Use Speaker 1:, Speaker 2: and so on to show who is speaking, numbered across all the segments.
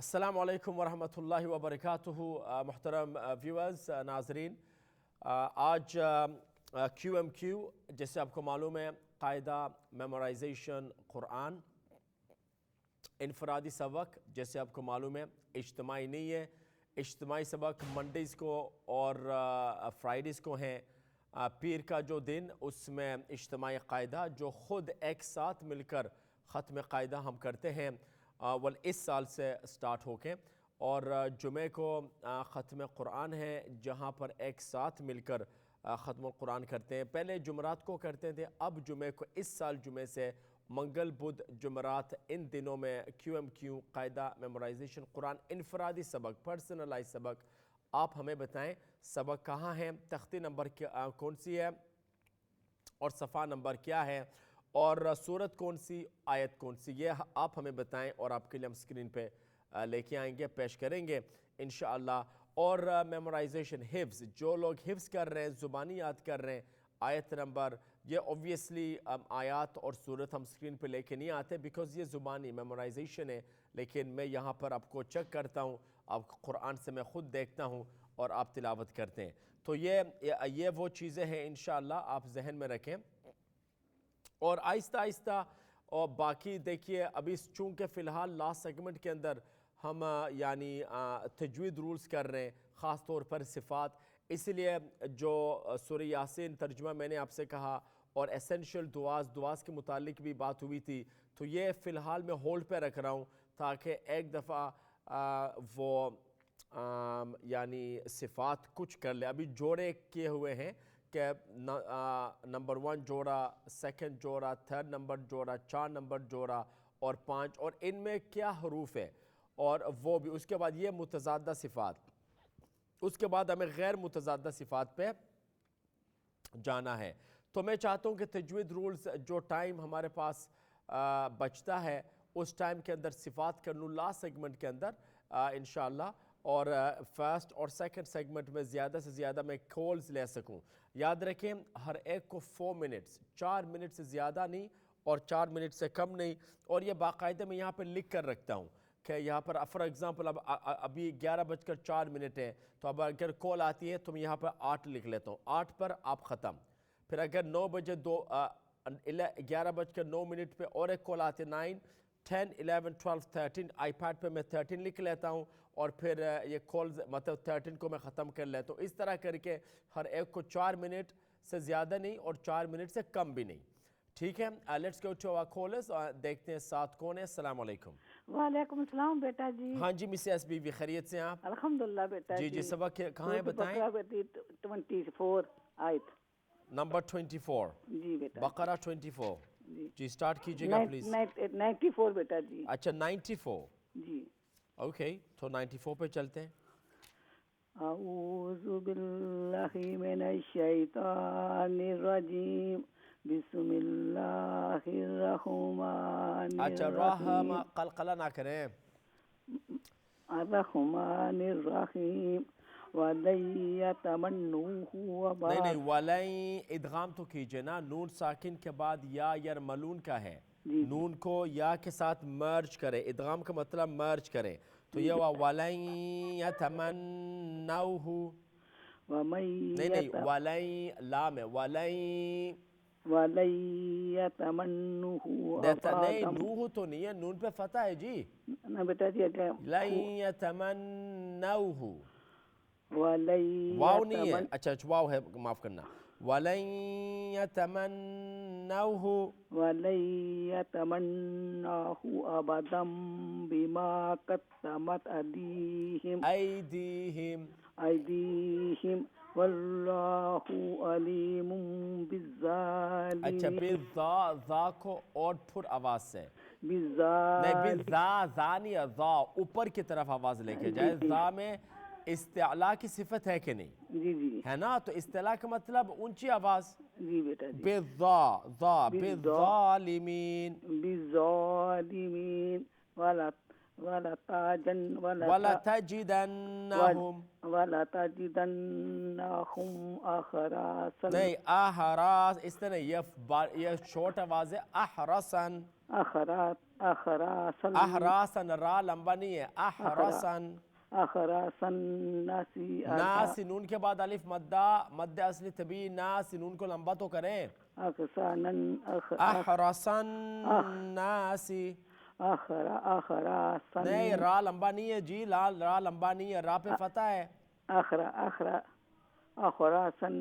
Speaker 1: السلام علیکم ورحمۃ اللہ وبرکاتہ۔ محترم ویورز، ناظرین، آج کیو ایم کیو جیسے آپ کو معلوم ہے قاعدہ میمورائزیشن قرآن انفرادی سبق جیسے آپ کو معلوم ہے اجتماعی نہیں ہے۔ اجتماعی سبق منڈیز کو اور فرائیڈیز کو ہیں۔ پیر کا جو دن اس میں اجتماعی قاعدہ جو خود ایک ساتھ مل کر ختم قاعدہ ہم کرتے ہیں اس سال سے سٹارٹ ہو کے، اور جمعہ کو ختم قرآن ہے جہاں پر ایک ساتھ مل کر ختم القرآن کرتے ہیں۔ پہلے جمعرات کو کرتے تھے، اب جمعہ کو اس سال جمعہ سے منگل بدھ جمعرات ان دنوں میں کیو ایم کیو قاعدہ میمورائزیشن قرآن انفرادی سبق پرسنلائز سبق۔ آپ ہمیں بتائیں سبق کہاں ہے، تختی نمبر کون سی ہے اور صفحہ نمبر کیا ہے اور سورت کون سی، آیت کون سی، یہ آپ ہمیں بتائیں اور آپ کے لیے ہم اسکرین پہ لے کے آئیں گے، پیش کریں گے انشاءاللہ۔ اور میمورائزیشن حفظ، جو لوگ حفظ کر رہے ہیں، زبانی یاد کر رہے ہیں، آیت نمبر، یہ اوبویسلی آیات اور سورت ہم اسکرین پہ لے کے نہیں آتے بیکاز یہ زبانی میمورائزیشن ہے، لیکن میں یہاں پر آپ کو چیک کرتا ہوں، آپ قرآن سے میں خود دیکھتا ہوں اور آپ تلاوت کرتے ہیں۔ تو یہ وہ چیزیں ہیں انشاءاللہ آپ ذہن میں رکھیں، اور آہستہ آہستہ اور باقی دیکھیے ابھی چونکہ فی الحال لاسٹ سیگمنٹ کے اندر ہم تجوید رولز کر رہے ہیں، خاص طور پر صفات، اس لیے جو سورہ یاسین ترجمہ میں نے آپ سے کہا اور ایسنشل دعاز کے متعلق بھی بات ہوئی تھی، تو یہ فی الحال میں ہولڈ پہ رکھ رہا ہوں تاکہ ایک دفعہ وہ یعنی صفات کچھ کر لے۔ ابھی جوڑے کیے ہوئے ہیں کہ نمبر 1 جوڑا، سیکنڈ جوڑا، تھرڈ نمبر جوڑا، 4 نمبر جوڑا اور 5، اور ان میں کیا حروف ہے اور وہ بھی۔ اس کے بعد یہ متضادہ صفات، اس کے بعد ہمیں غیر متضادہ صفات پہ جانا ہے۔ تو میں چاہتا ہوں کہ تجوید رولز جو ٹائم ہمارے پاس بچتا ہے اس ٹائم کے اندر صفات کر لوں لاسٹ سیگمنٹ کے اندر انشاءاللہ، اور فرسٹ اور سیکنڈ سیگمنٹ میں زیادہ سے زیادہ میں کالز لے سکوں۔ یاد رکھیں ہر ایک کو 4 منٹس، 4 منٹ سے زیادہ نہیں اور 4 منٹ سے کم نہیں، اور یہ باقاعدہ میں یہاں پہ لکھ کر رکھتا ہوں کہ یہاں پر فار ایگزامپل ابھی 11:04 ہے، تو اب اگر کال آتی ہے تو میں یہاں پر 8 لکھ لیتا ہوں، 8 پر آپ ختم۔ پھر اگر 11:09 پہ اور ایک کال آتی ہے 9، 10، 11، 12، 13، آئی پیڈ پہ میں 13 لکھ لیتا ہوں اور پھر یہ کالز مطلب 13 کو میں ختم کر لیتا ہوں۔ اس طرح کر کے ہر ایک کو 4 منٹ سے زیادہ نہیں اور 4 منٹ سے کم بھی نہیں، ٹھیک ہے۔ Let's go to our colours, دیکھتے ہیں ساتھ کون ہے۔ السلام علیکم۔
Speaker 2: وعلیکم السلام بیٹا جی۔
Speaker 1: ہاں جی مس ایس بی بی، خیریت سے ہیں آپ؟
Speaker 2: الحمدللہ بیٹا جی۔
Speaker 1: جی سبق کہاں ہے بتائیں؟
Speaker 2: 24 آیت
Speaker 1: نمبر 24
Speaker 2: جی بیٹا،
Speaker 1: بقرہ 24 جی سٹارٹ کیجئے گا پلیز۔
Speaker 2: 94 بیٹا جی۔
Speaker 1: اچھا 94
Speaker 2: جی
Speaker 1: اوکے، تو 94 پہ چلتے ہیں۔
Speaker 2: اعوذ باللہ من الشیطان الرجیم، بسم اللہ الرحمن
Speaker 1: اچھا
Speaker 2: الرحیم،
Speaker 1: قلقلہ نہ کریں۔
Speaker 2: الرحمن الرحیم، وَلَن يَتَمَنُّوهُ
Speaker 1: نہیں وَلَن ادغام تو کیجئے نا، نون ساکن کے بعد یا یرملون کا ہے، نون کو یا کے ساتھ مرج کرے، ادغام کا مطلب مرج کرے، تو یہ ہوا وَلَن يَتَمَنَّوْهُ، نہیں وَلَن لام ہے،
Speaker 2: وَلَن يَتَمَنُّوهُ
Speaker 1: نہیں نوح تو نہیں ہے، نون پہ فتح ہے جی،
Speaker 2: نا بیٹا جی،
Speaker 1: لَن يَتَمَنَّوْهُ،
Speaker 2: وَلَن
Speaker 1: واو نہیں ہے، اچھا واو ہے، معاف کرنا، وَلَن يَتَمَنَّوْهُ
Speaker 2: أَبَدًا بِمَا قَدَّمَتْ
Speaker 1: أَيْدِيهِمْ
Speaker 2: وَاللَّهُ عَلِيمٌ بِالظَّالِمِينَ۔
Speaker 1: اچھا پھر ذا کو اور پھر آواز سے، نہیں ذا نہیں ہے، ذا اوپر کی طرف آواز لے کے جائے۔ ذا میں استعلاء کی صفت ہے کہ نہیں؟
Speaker 2: جی جی
Speaker 1: ہے نا، تو استعلاء کا مطلب اونچی آواز،
Speaker 2: جی بیٹا جی۔
Speaker 1: بالظالمین،
Speaker 2: وَلَتَجِدَنَّهُمْ أَحْرَصَ،
Speaker 1: نہیں احراس، اس طرح یہ شورٹ آواز ہے، احرسن،
Speaker 2: اخراسن
Speaker 1: احراسن را لمبا نہیں ہے، احراسن
Speaker 2: اخراسن ناسی
Speaker 1: نا سنون کے بعد الف مدہ مد اصلی طبیعی نا سنون کو لمبا تو کریں
Speaker 2: اخسانن
Speaker 1: احراسن ناسی
Speaker 2: اخراسن
Speaker 1: نہیں را لمبا نہیں ہے جی، را لمبا نہیں ہے، را پہ فتح ہے.
Speaker 2: اخراسن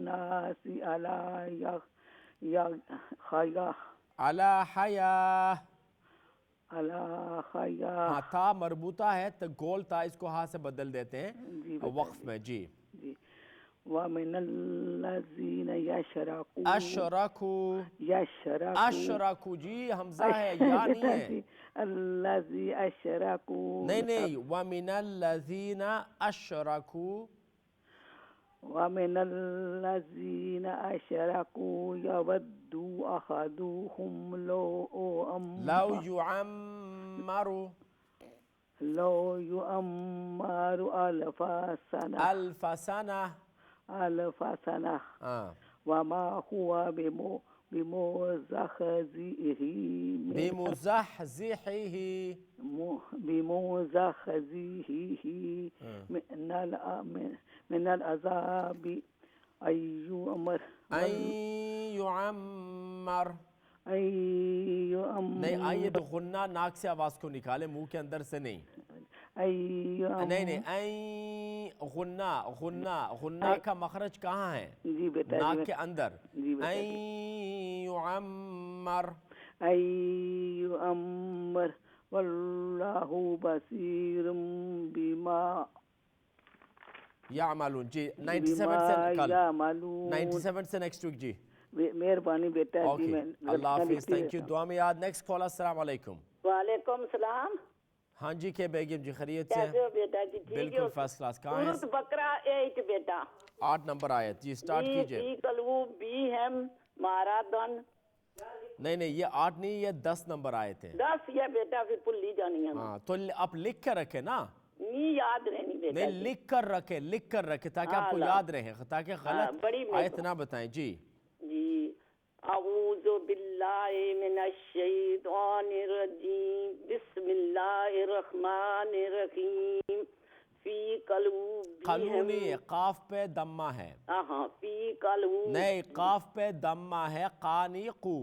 Speaker 2: ناسی علا یا خیا
Speaker 1: علی حیا
Speaker 2: علا خیا.
Speaker 1: ہاں تا مربوطہ ہے تو گول تا اس کو ہاں سے بدل دیتے ہیں
Speaker 2: جی
Speaker 1: وقف میں. جی
Speaker 2: جی وَمِنَ الَّذِينَ يَشْرَكُونَ
Speaker 1: اشرکو
Speaker 2: يَشْرَكُونَ
Speaker 1: اشرکو جی حمزہ ہے یا نہیں ہے،
Speaker 2: الَّذِي أَشْرَكُوا
Speaker 1: نہیں نہیں وَمِنَ الَّذِينَ اشرکو
Speaker 2: وَمِنَ الَّذِينَ أَشْرَكُوا يَوَدُّ أَحَدُهُمْ
Speaker 1: لو يعمر
Speaker 2: لو يؤمر ألف سنة
Speaker 1: الف سنة
Speaker 2: وما هو بمزحزحه من العذاب أن يعمر
Speaker 1: نہیں آئیے تو غنہ ناک سے آواز کو نکالے، منہ کے اندر سے نہیں. نہیں غنہ کا مخرج کہاں ہے؟ ناک کے اندر.
Speaker 2: يعمر واللہ بصیر بما
Speaker 1: یعملون. جی 97 سے کل 97 سے نیکسٹ ویک. جی
Speaker 2: مہربانی بیٹا جی.
Speaker 1: اللہ حافظ، تھینک یو. دعا میں یاد. Next call. السلام علیکم.
Speaker 3: وعلیکم السلام.
Speaker 1: ہاں جی کہ بیگم جی خیریت سے؟
Speaker 3: کیسے ہو بیٹا جی؟
Speaker 1: بالکل فرسٹ کلاس. کہاں ہے؟
Speaker 3: سورۃ بقرہ 8 بیٹا.
Speaker 1: 8 نمبر آیت. جی سٹارٹ کیجئے.
Speaker 3: فی قلوب بیہم مارادن.
Speaker 1: نہیں یہ 8 نہیں، یہ 10 نمبر آیت ہے.
Speaker 3: 10 یہ بیٹا پھر بھول لی جانی ہے.
Speaker 1: ہاں تو آپ لکھ کر رکھے نا.
Speaker 3: نہیں یاد رہنی بیٹا.
Speaker 1: نہیں لکھ کر رکھے تاکہ آپ کو یاد رہے، تاکہ غلط آیت نہ بتائیں. جی
Speaker 3: اعوذ باللہ من الشیطان الرجیم. بسم اللہ الرحمن الرحیم. فی قلوب
Speaker 1: قلو نہیں ہے، قاف پہ دمہ ہے.
Speaker 3: فی قلوب
Speaker 1: نہیں قاف پہ دمہ ہے. قانی قو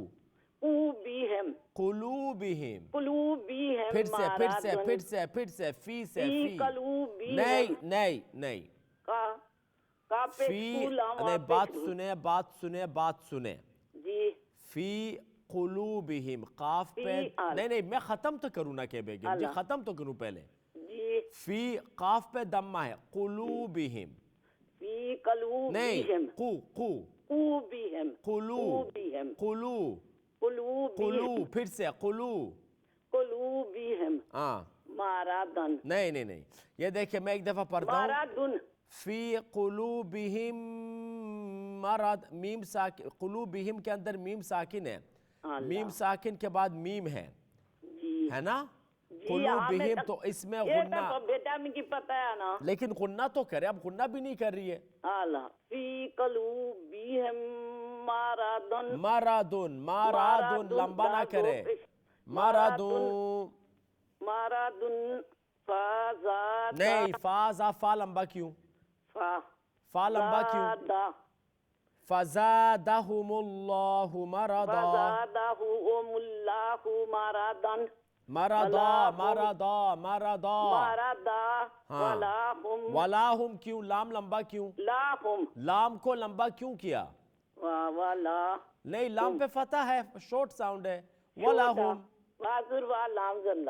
Speaker 3: قلوبہم قلوبہم.
Speaker 1: پھر سے فی سے فی. نہیں فی. نہیں بات سنیں.
Speaker 3: جی
Speaker 1: فی قلوبہم قاف پہ. نہیں میں ختم تو کروں نا کہ بیگم جی، ختم تو کروں پہلے.
Speaker 3: جی
Speaker 1: فی قاف پہ دمہ ہے. قلوبہم.
Speaker 3: فی قلوبہم. قلوبہم.
Speaker 1: قلو پھر سے
Speaker 3: قلوبہم.
Speaker 1: ہاں
Speaker 3: مارادن.
Speaker 1: نہیں یہ دیکھیں میں ایک دفعہ پڑھتا ہوں.
Speaker 3: مارادن.
Speaker 1: فی قلوبہم مرض. میم ساکن. قلوبہم کے اندر میم ساکن ہے. میم ساکن کے بعد میم ہے نا. قلوبہم تو اس میں غنہ.
Speaker 3: بیٹا مجھے پتہ ہے نا،
Speaker 1: لیکن غنہ تو کرے. اب غنہ بھی نہیں کر رہی ہے.
Speaker 3: فی قلوبہم مارادن.
Speaker 1: مارادن لمبا نہ کرے. مارادن نہیں. فا لمبا کیوں؟ فا لمبا کیوں؟ فزادہم اللہ مرضا.
Speaker 3: فزادہم اللہ مرضا.
Speaker 1: مرضا. ولاہم کیوں؟ لام لمبا کیوں؟ لام کو لمبا کیوں کیا؟ نہیں لام پہ فتح ہے، شورٹ ساؤنڈ ہے. ولاہم.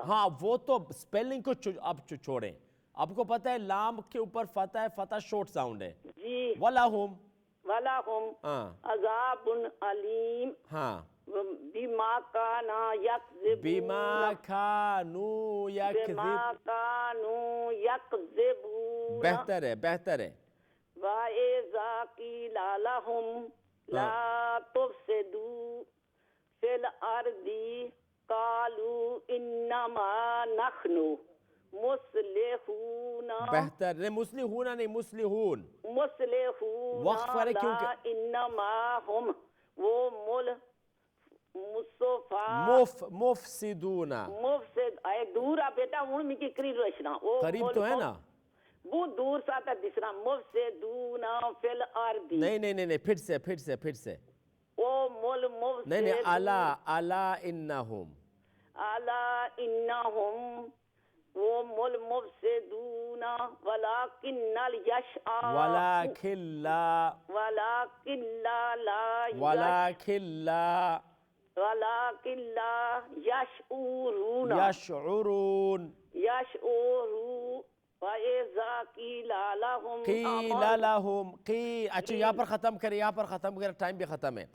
Speaker 1: ہاں وہ تو سپیلنگ کو اب چھوڑیں. آپ کو پتہ ہے لام کے اوپر فتح ہے، فتح شورٹ ساؤنڈ ہے. ولاہم
Speaker 3: عذاب علیم.
Speaker 1: ہاں
Speaker 3: بما کانوا یکذبون.
Speaker 1: بما کانوا یکذبون. بہتر ہے.
Speaker 3: وَإِذَا قِیلَ لَهُمْ لَا تُفْسِدُوا فِی الْأَرْضِ قَالُوا إِنَّمَا نَحْنُ مُصْلِحُونَ.
Speaker 1: بہتر نہیں. مصلحون نہیں، مصلحون.
Speaker 3: مصلحون.
Speaker 1: وقف کرے کیونکہ
Speaker 3: انما ہم وہ مصطفیٰ
Speaker 1: مفسدون
Speaker 3: مفسد اے دور آ بیٹا ہوں میں کی قریب رشنا او
Speaker 1: قریب تو ہے نا
Speaker 3: وہ دور ساتا دسنا مفسدون فی الارض
Speaker 1: نہیں پھر سے
Speaker 3: او مول مفسد
Speaker 1: نہیں الا انہم
Speaker 3: وہ مول مفسدون ولکن لا
Speaker 1: یشعرون
Speaker 3: وَإِذَا قِيلَ لَهُمْ
Speaker 1: اچھا یہاں پر ختم کریں ٹائم بھی ختم ہے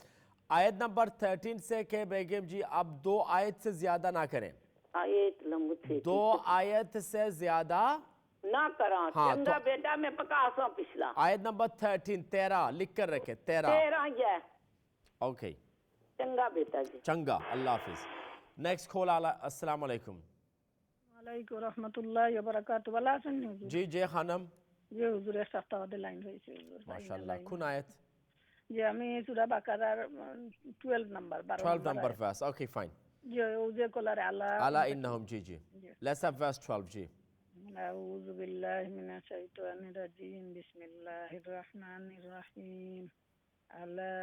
Speaker 1: آیت نمبر 13 سے کہ بیگم جی اب 2 آیت سے زیادہ نہ کریں
Speaker 3: آیت لمبے
Speaker 1: 2 آیت سے زیادہ
Speaker 3: نہ کراں چنگا بیٹا میں پکا آساں پچھلا
Speaker 1: آیت نمبر 13 لکھ کر رکھے
Speaker 3: 13 یہ
Speaker 1: اوکے
Speaker 3: چنگا بیٹا جی
Speaker 1: چنگا اللہ حافظ نیکسٹ کال السلام علیکم
Speaker 4: وعلیکم ورحمۃ اللہ وبرکاتہ والا سننے
Speaker 1: جی خانم
Speaker 4: جی حضور صفات لائن رہی حضور
Speaker 1: ماشاءاللہ کون آیت
Speaker 4: جی ہمیں سورہ بقرہ 12 نمبر
Speaker 1: verse okay fine
Speaker 4: جی اوزے کولر
Speaker 1: الا انہم جی let's have verse 12 جی
Speaker 4: اعوذ باللہ من الشیطان الرجیم بسم اللہ الرحمن الرحیم الا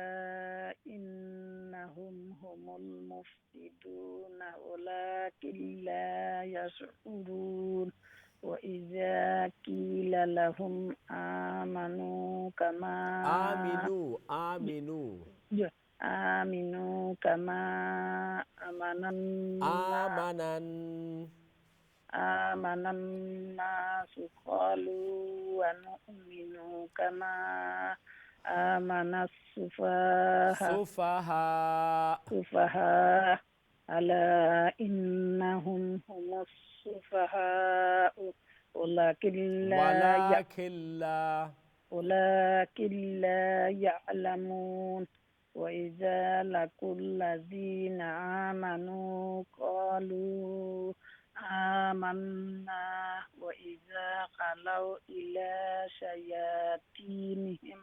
Speaker 4: انہم هم المفسدون ولكن لا يشعرون وَإِذَا قِيلَ لَهُمْ آمِنُوا كَمَا آمَنَ النَّاسُ قَالُوا وَنُؤْمِنُ كَمَا آمَنَ السُّفَهَاءُ أَلَا إِنَّهُمْ هُمُ السُّفَهَاءُ ولكن لا يعلمون وإذا لقوا الذين آمنوا قالوا آمنا وإذا خلوا إلى شياطينهم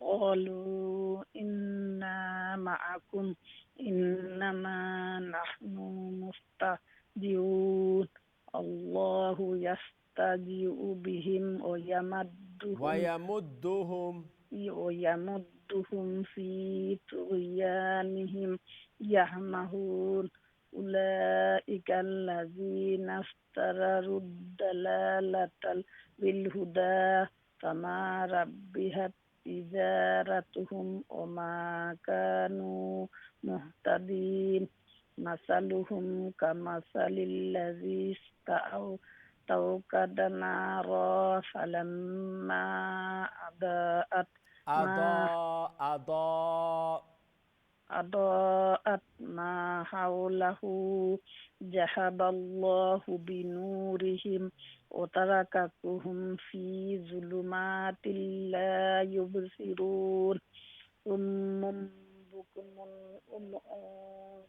Speaker 4: قالوا إنا معكم إنما نحن مستهزئون الله يستهزئ بهم ويمدهم في طغيانهم يعمهون أولئك الذين اشتروا الضلالة بالهدى فما ربحت تجارتهم وما كانوا مهتدين مثلهم كمثل الذي استوقد نارا فلما أضاءت ما حوله ذهب الله بنورهم وتركهم في ظلمات لا يبصرون صم بكم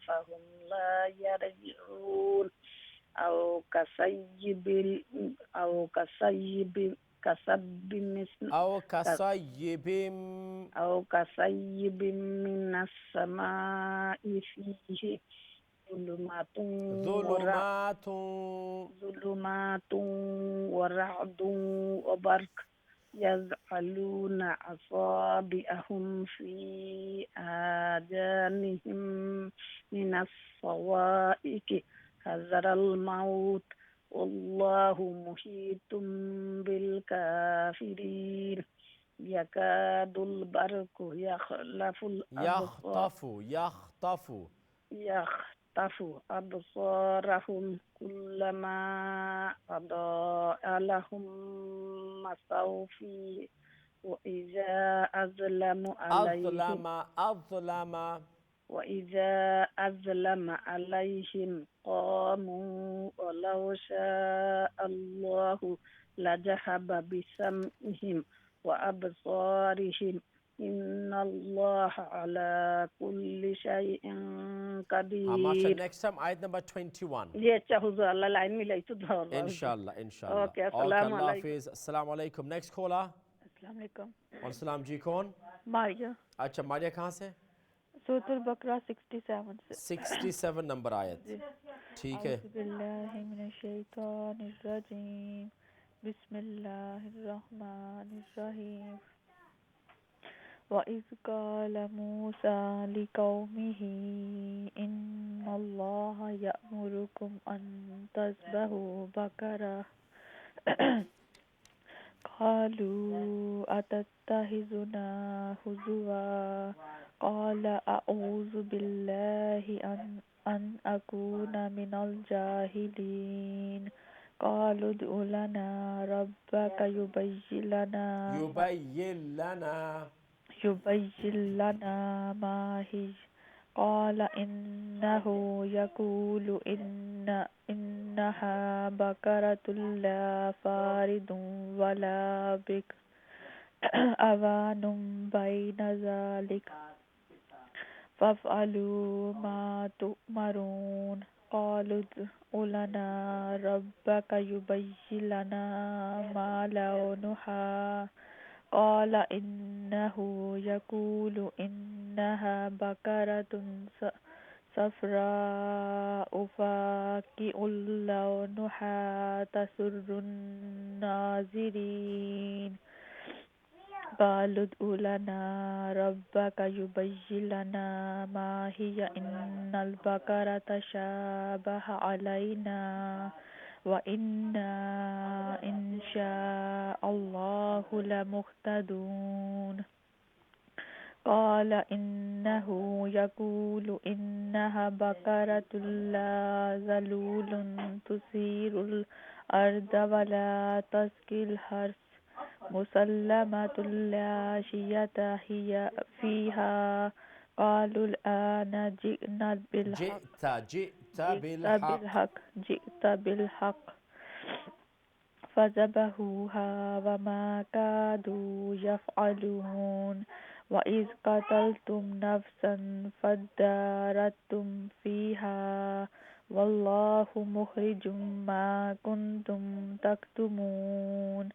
Speaker 4: فهم لا يرجعون أو كصيب من السماء فيه ظلمات ورعد وبرق يجعلون أصابعهم في آذانهم من الصواعق حذر الموت والله محيط بالكافرين يكاد البرق يخطف أبصارهم كلما أضاء لهم مشوا فيه وإذا أظلم عليهم قاموا ولو شاء الله لذهب بسمعهم وأبصارهم إن الله على كل شيء قدير.
Speaker 1: Next time ayat number 21.
Speaker 4: Yes, حضور اللہ لائن میں لے تو دور.
Speaker 1: Inshallah.
Speaker 4: Okay, السلام علیکم.
Speaker 1: السلام علیکم. Next caller.
Speaker 4: السلام علیکم.
Speaker 1: السلام جی کون؟
Speaker 4: ماریا.
Speaker 1: اچھا ماریا کہاں سے؟
Speaker 5: سورۃ البقرہ 67 سے
Speaker 1: 67 نمبر آیت. ٹھیک ہے.
Speaker 5: اعوذ باللہ من الشیطان الرجیم بسم اللہ الرحمن الرحیم وَإِذْ قَالَ مُوسَىٰ لِقَوْمِهِ إِنَّ اللَّهَ يَأْمُرُكُمْ أَن تَذْبَحُوا بَقَرَةً قَالُوا أَتَتَّخِذُنَا هُزُوًا قَالَ أَعُوذُ بِاللَّهِ أَنْ أَكُونَ مِنَ الْجَاهِلِينَ قَالُوا ادْعُ لَنَا رَبَّكَ يُبَيِّن لَنَا مَا هِيَ قَالَ إِنَّهُ يَقُولُ إِنَّهَا بَقَرَةٌ لَا فَارِضٌ وَلَا بِكْرٌ أَوَانٌ بَيْنَ ذَلِكَ فَافْعَلُوا مَا تُؤْمَرُونَ قَالُوا ادْعُ لَنَا رَبَّكَ يُبَيِّن لَنَا مَا لَوْنُهَا قال إنه يقول إنها بقرة صفراء فاقع لونها تسر الناظرين قالوا ادع لنا ربك يبين لنا ما هي إن البقرة شابه علينا وإنا إن شاء الله لمهتدون قال إنه يقول إنها بقرة لا ذلول تثير الأرض ولا تسقي الحرث مسلمة لا شية هي فيها قالوا الآن جئنا جئت بالحق فذبحوها وما كادوا يفعلون وإذ قتلتم نفسا فادارأتم فيها والله مخرج ما كنتم تكتمون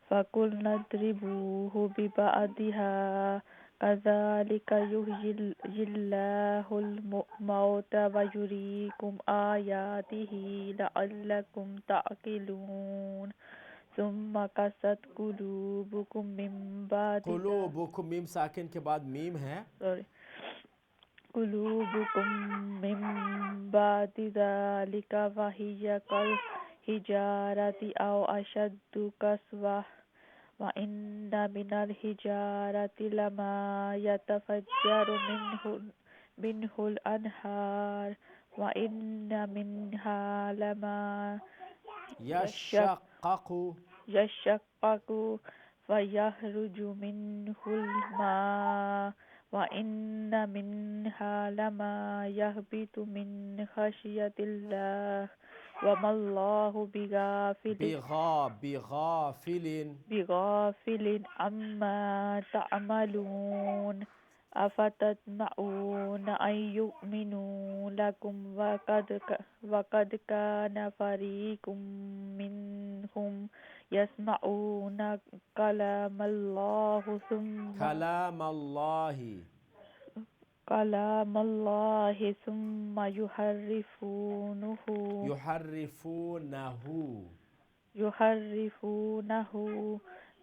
Speaker 5: فقلنا اضربوه ببعضها كذلك يحيي الله الموتى ويريكم آياته لعلكم تعقلون ثم قست قلوبكم من بعد
Speaker 1: قلوبكم میم ساکن کے بعد میم ہے.
Speaker 5: قلوبكم من بعد ذلك وهي كالحجارة أو أشد قسوة وإن من الحجارة لما يتفجر منه الأنهار وإن منها لما يشقق فيخرج منه الماء وإن منها لما يهبط من خشية الله وما الله بغافل عما تعملون أفتطمعون أن يؤمنوا لكم وقد كان فريق منهم يسمعون كلام الله ثم يحرفونه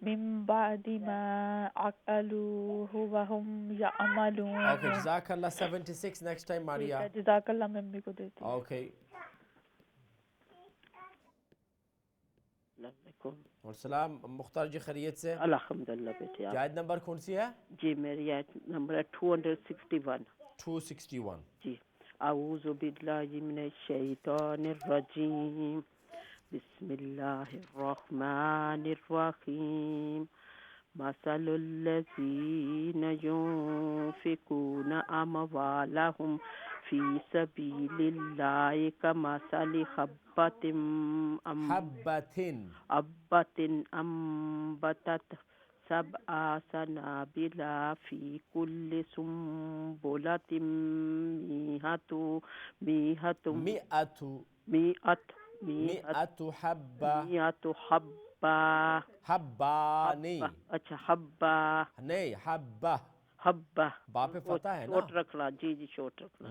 Speaker 5: من بعد ما عقلوه وهم يعملون.
Speaker 1: Okay, Jazakallah. 76 next time, Maria.
Speaker 5: جزاک اللہ ممی کو دیتی.
Speaker 1: Okay. السلام مختار جی خیریت سے؟
Speaker 2: الحمدللہ بیٹے.
Speaker 1: آیت نمبر کون سی ہے؟
Speaker 2: جی میری آیت نمبر ہے 261.
Speaker 1: 261.
Speaker 2: جی. اعوذ باللہ من الشیطان الرجیم بسم اللہ الرحمن الرحیم مثل الذین ينفقون اموالهم فی سبیل اللہ کمثل حبۃ انبتت سبع سنابل فی کل سنبلۃ مئۃ حبہ.
Speaker 1: حبہ نہیں.
Speaker 2: اچھا حبہ
Speaker 1: نہیں حبہ.
Speaker 2: حبہ
Speaker 1: با پہ فتح ہے نا،
Speaker 2: چھوٹ رکھنا، جی جی چھوٹ رکھنا،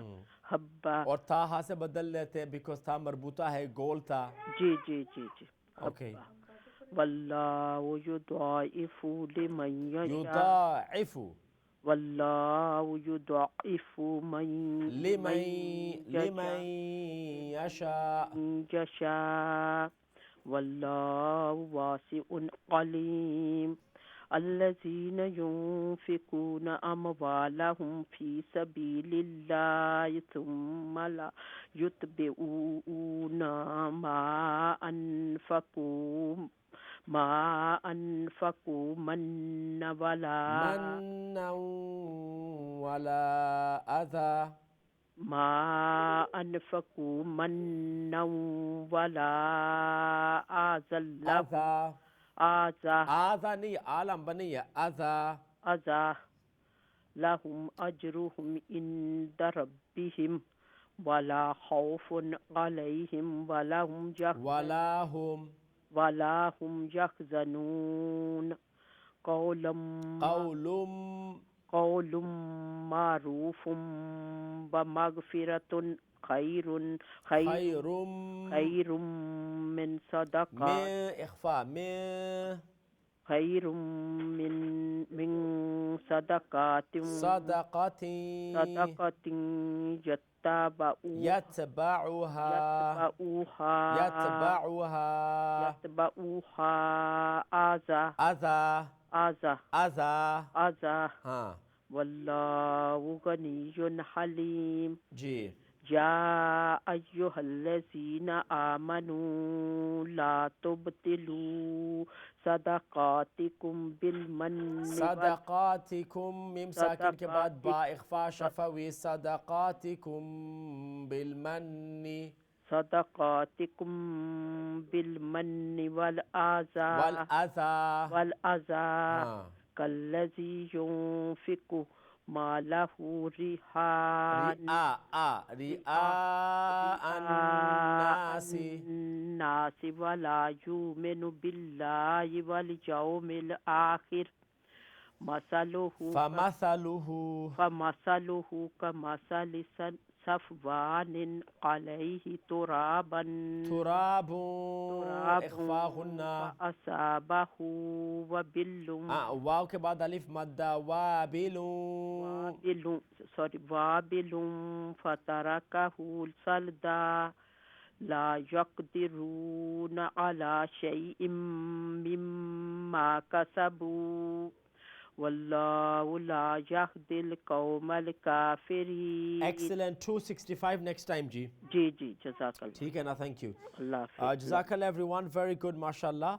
Speaker 2: حبہ،
Speaker 1: اور تھا ہا سے بدل لیتے ہیں بیکاز تھا مربوطہ ہے، گول تھا.
Speaker 2: جی جی جی جی
Speaker 1: اوکے.
Speaker 2: واللہ یضاعف لمن یشاء،
Speaker 1: یضاعف
Speaker 2: واللہ یضاعف
Speaker 1: لمن یشاء.
Speaker 2: یشاء، واللہ واسع علیم. الذین ينفقون اموالهم في سبيل الله ثم لا يتبعون ما انفقوا منا ولا
Speaker 1: اذى،
Speaker 2: ما انفقوا منا ولا
Speaker 1: اذى آذا نہیں، عالم بنی ہے، اذا.
Speaker 2: لهم اجرهم عند ربهم ولا خوف عليهم ولا هم يحزنون. قول معروف ومغفرة خير من صدقات يتبعوها أذى.
Speaker 1: ہاں
Speaker 2: واللہ غنی حلیم.
Speaker 1: جی.
Speaker 2: یا ایہا الذین آمنوا لا تبطلوا صدقاتکم بالمن
Speaker 1: صدقاتکم، میم ساکن کے بعد با اخفا شفوی، صدقاتکم بالمن،
Speaker 2: صدقاتکم بالمن والأذى كالذي ينفق ماله رئاء الناس ولا يؤمن بالله واليوم الآخر فمثله كمثل صفوان عليه تراب فأصابه وبل،
Speaker 1: واو کے بعد الف مد، وابل
Speaker 2: فتركه صلدا. لا يقدرون على شيء مما كسبوا واللہ لا يهدي القوم الكافرین.
Speaker 1: ایکسلنٹ. 265 نیکسٹ ٹائم جی.
Speaker 2: جی جی جزاک اللہ.
Speaker 1: ٹھیک ہے نا، تھینک یو.
Speaker 2: اللہ حافظ.
Speaker 1: جزاک اللہ ایوری ون، ویری گڈ ماشاء اللہ.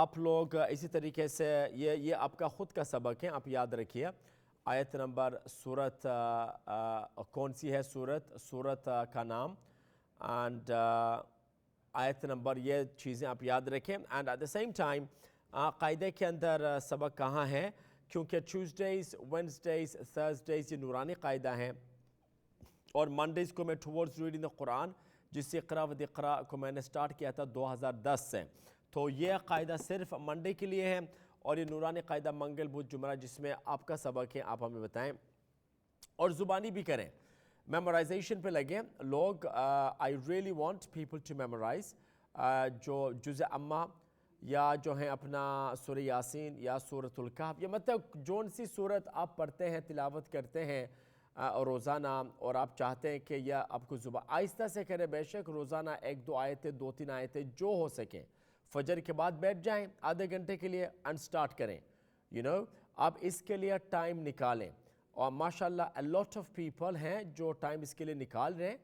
Speaker 1: آپ لوگ اسی طریقے سے یہ آپ کا خود کا سبق ہے، آپ یاد رکھیے. آیت نمبر سورت کون سی ہے، سورت کا نام اینڈ آیت نمبر، یہ چیزیں آپ یاد رکھیں. And at the same time قاعدے کے اندر سبق کہاں ہے، کیونکہ ٹیوزڈیز، وینسڈیز، تھرسڈیز یہ نورانی قاعدہ ہیں، اور منڈیز کو میں ٹورڈز ریڈنگ دا قرآن، جس سے اقرا و اقرا کو میں نے سٹارٹ کیا تھا 2010 سے. تو یہ قاعدہ صرف منڈے کے لیے ہے، اور یہ نورانی قاعدہ منگل بدھ جمعہ جس میں آپ کا سبق ہے، آپ ہمیں بتائیں. اور زبانی بھی کریں، میمورائزیشن پہ لگیں لوگ. I really want people to memorise جو جزء عامہ یا جو ہیں اپنا سورہ یاسین یا سورۃ الکہف، یا مطلب جون سی سورت آپ پڑھتے ہیں، تلاوت کرتے ہیں روزانہ، اور آپ چاہتے ہیں کہ یہ آپ کو زبان آہستہ سے کرے. بے شک روزانہ 1-2 آیتیں، 2-3 آیتیں جو ہو سکیں. فجر کے بعد بیٹھ جائیں آدھے گھنٹے کے لیے اینڈ سٹارٹ کریں. آپ اس کے لیے ٹائم نکالیں، اور ماشاءاللہ a lot of people ہیں جو ٹائم اس کے لیے نکال رہے ہیں.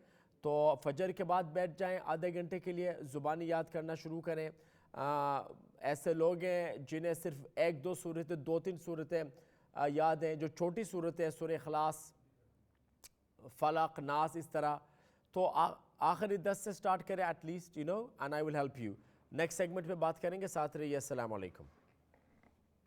Speaker 1: تو فجر کے بعد بیٹھ جائیں آدھے گھنٹے کے لیے، زبانی یاد کرنا شروع کریں. ایسے لوگ ہیں جنہیں صرف 1-2 صورتیں، 2-3 صورتیں یاد ہیں، جو چھوٹی صورتیں، سورہ اخلاص، فلق، ناس، اس طرح. تو آخری 10 سے سٹارٹ کریں at least, and I will help you. Next segment پہ بات کریں گے، ساتھ رہیے. السلام علیکم.